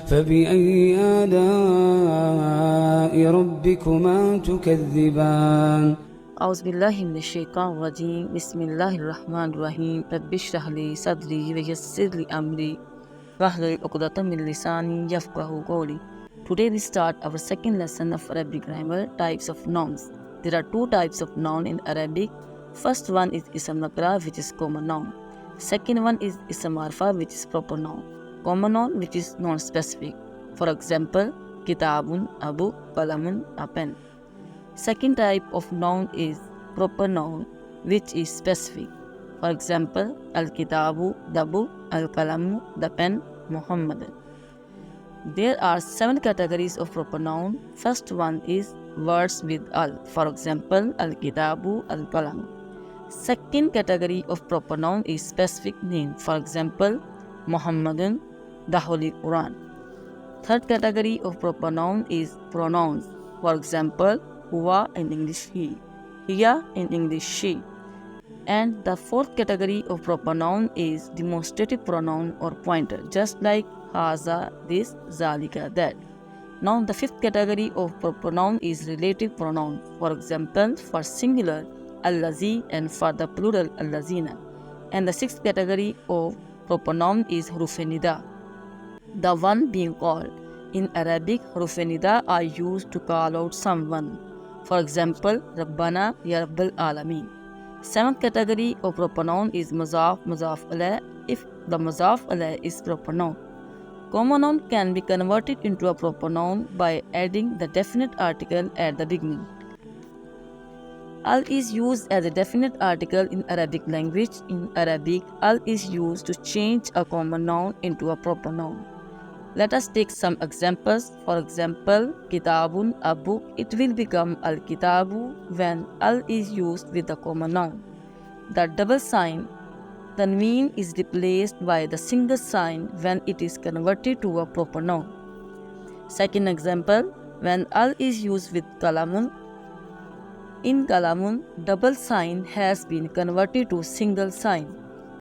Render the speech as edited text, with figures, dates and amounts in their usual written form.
فبأي آلاء ربكما تكذبان أعوذ بالله من الشيطان الرجيم بسم الله الرحمن الرحيم رب اشرح لي صدري ويسر لي أمري واحلل عقدة من لساني يفقهوا قولي. Today we start our second lesson of Arabic grammar, types of nouns. There are two types of noun in Arabic. First one is ism nakra, which is common noun. Second one is ism marfa, which is proper noun. Common noun, which is non-specific. For example, kitabun, a book, qalamun, a pen. Second type of noun is proper noun, which is specific. For example, al-kitabu, the book, al-kalamu, the pen, Muhammadan. There are 7 categories of proper noun. First one is words with al. For example, al-kitabu, al-kalamu. Second category of proper noun is specific name. For example, Muhammadan, the Holy Quran. Third category of proper noun is pronouns. For example, huwa in English he, hiya in English she. And the fourth category of proper noun is demonstrative pronoun or pointer, just like haza, this, zalika, that. Now the fifth category of proper noun is relative pronoun. For example, for singular allazi and for the plural allazina. And the sixth category of proper noun is huruf nida, the one being called. In Arabic, huruf nida are used to call out someone. For example, Rabbana ya Rabbal Alameen. Seventh category of proper noun is muzaf, muzaf alayh, if the muzaf alayh is proper noun. Common noun can be converted into a proper noun by adding the definite article at the beginning. Al is used as a definite article in Arabic language. In Arabic, al is used to change a common noun into a proper noun. Let us take some examples. For example, kitabun, a book, it will become al-kitabu when al is used with the common noun. The double sign, tanween, is replaced by the single sign when it is converted to a proper noun. Second example, when al is used with kalamun, in kalamun, double sign has been converted to single sign.